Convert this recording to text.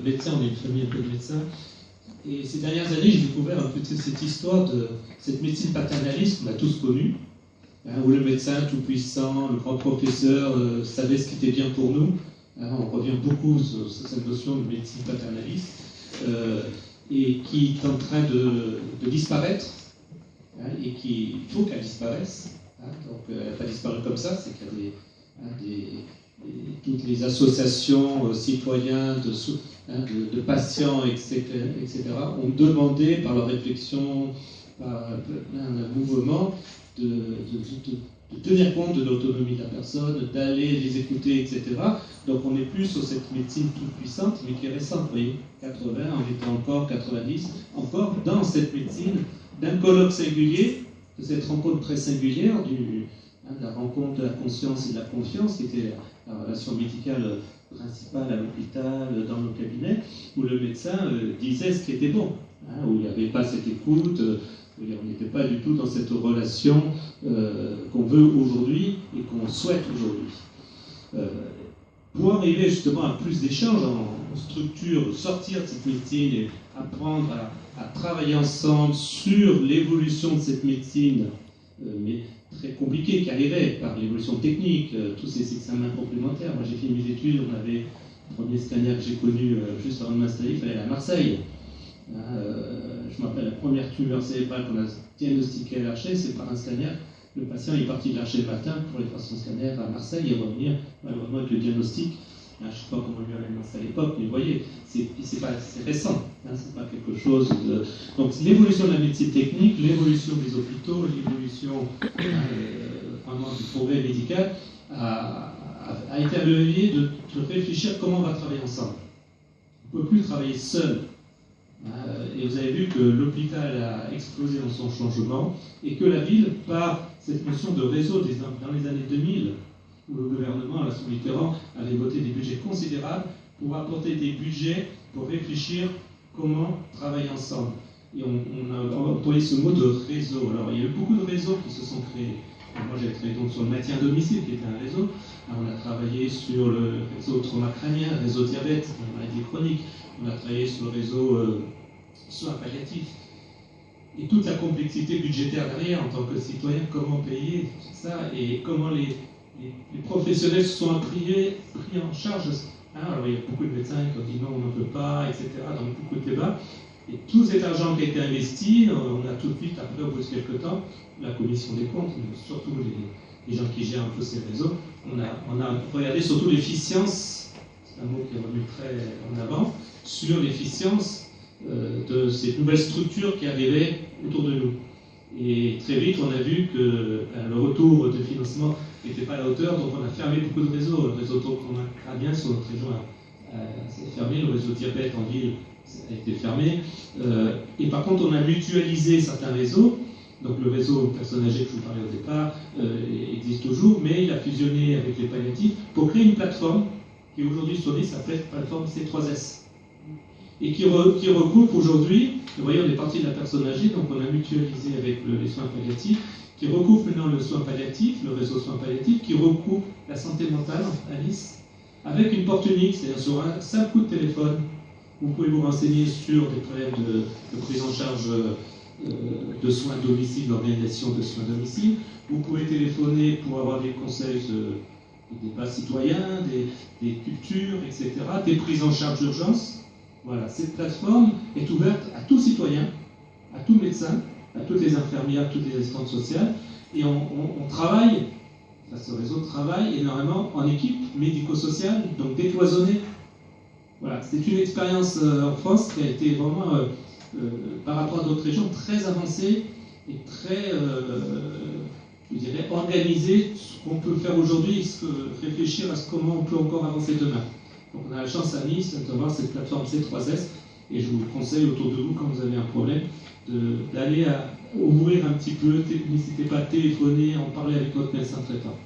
Médecin, on est une famille un peu de médecins. Et ces dernières années, j'ai découvert un peu cette histoire de cette médecine paternaliste qu'on a tous connue, hein, où le médecin tout-puissant, le grand professeur savait ce qui était bien pour nous. Hein, on revient beaucoup sur cette notion de médecine paternaliste, et qui est en train de disparaître, hein, et qu'il faut qu'elle disparaisse. Hein, donc elle n'a pas disparu comme ça, c'est qu'il y a toutes les associations citoyens de patients, etc., ont demandé par leur réflexion, par un mouvement, de tenir compte de l'autonomie de la personne, d'aller les écouter, etc. Donc on n'est plus sur cette médecine toute puissante, mais qui est récente. Vous voyez, 80, on était encore 90, encore dans cette médecine d'un colloque singulier, de cette rencontre très singulière, de la rencontre de la conscience et de la confiance, qui était la relation médicale principale à l'hôpital, dans nos cabinets, où le médecin disait ce qui était bon, hein, où il n'y avait pas cette écoute, où on n'était pas du tout dans cette relation qu'on veut aujourd'hui et qu'on souhaite aujourd'hui. Pour arriver justement à plus d'échanges en structure, sortir de cette médecine et apprendre à travailler ensemble sur l'évolution de cette médecine, mais très compliqué, qui arrivait par l'évolution technique, tous ces examens complémentaires. Moi j'ai fait mes études, on avait le premier scanner que j'ai connu juste avant de m'installer, il fallait aller à Marseille. Je me rappelle la première tumeur cérébrale qu'on a diagnostiquée à l'Archet, c'est par un scanner. Le patient est parti de l'Archet le matin pour aller faire son scanner à Marseille et revenir malheureusement avec le diagnostic. Je ne sais pas comment lui avait annoncé à l'époque, mais vous voyez, c'est récent, hein, c'est pas quelque chose de... Donc l'évolution de la médecine technique, l'évolution des hôpitaux, l'évolution vraiment du progrès médical a été un levier de réfléchir comment on va travailler ensemble. On ne peut plus travailler seul. Et vous avez vu que l'hôpital a explosé dans son changement et que la ville, par cette notion de réseau dans les années 2000, où le gouvernement, à son Mitterrand, avait voté des budgets considérables pour apporter des budgets pour réfléchir comment travailler ensemble. Et on a employé ce mot de réseau. Alors il y a eu beaucoup de réseaux qui se sont créés. Moi j'ai travaillé donc sur le maintien à domicile, qui était un réseau. Alors, on a travaillé sur le réseau trauma crânien, le réseau diabète, maladie chronique. On a travaillé sur le réseau soins palliatifs. Et toute la complexité budgétaire derrière, en tant que citoyen, comment payer tout ça, et comment les professionnels se sont pris en charge. Hein, alors il y a beaucoup de médecins qui ont dit non, on n'en peut pas, etc., dans beaucoup de débats. Et tout cet argent qui a été investi, on a tout de suite, après, au bout de quelques temps, la commission des comptes, mais surtout les gens qui gèrent un peu ces réseaux, on a regardé surtout l'efficience, c'est un mot qui est revenu très en avant, sur l'efficience de ces nouvelles structures qui arrivaient autour de nous. Et très vite, on a vu que le retour de financement n'était pas à la hauteur, donc on a fermé beaucoup de réseaux. Le réseau trauma crânien sur notre région s'est fermé, le réseau diabète en ville a été fermé. Et par contre, on a mutualisé certains réseaux. Donc le réseau personnes âgées que je vous parlais au départ existe toujours, mais il a fusionné avec les palliatifs pour créer une plateforme qui aujourd'hui sur l'île s'appelle plateforme C3S. Et qui regroupe aujourd'hui, vous voyez, on est parti de la personne âgée, donc on a mutualisé avec les soins palliatifs, qui regroupe maintenant le soin palliatif, le réseau soins palliatifs, qui regroupe la santé mentale à Nice, avec une porte unique, c'est-à-dire sur un simple coup de téléphone, vous pouvez vous renseigner sur des problèmes de prise en charge de soins à domicile, d'organisation de soins à domicile. Vous pouvez téléphoner pour avoir des conseils des débats citoyens, des cultures, etc., des prises en charge d'urgence. Voilà, cette plateforme est ouverte à tout citoyen, à tout médecin, à toutes les infirmières, à toutes les assistantes sociales, et on travaille, enfin, ce réseau travaille énormément en équipe médico-sociale, donc décloisonnée. Voilà, c'est une expérience en France qui a été vraiment, par rapport à d'autres régions, très avancée et très, je dirais, organisée, ce qu'on peut faire aujourd'hui, réfléchir à comment on peut encore avancer demain. Donc on a la chance à Nice d'avoir cette plateforme C3S, et je vous conseille autour de vous, quand vous avez un problème, d'aller ouvrir un petit peu, n'hésitez pas à téléphoner, en parler avec votre médecin traitant.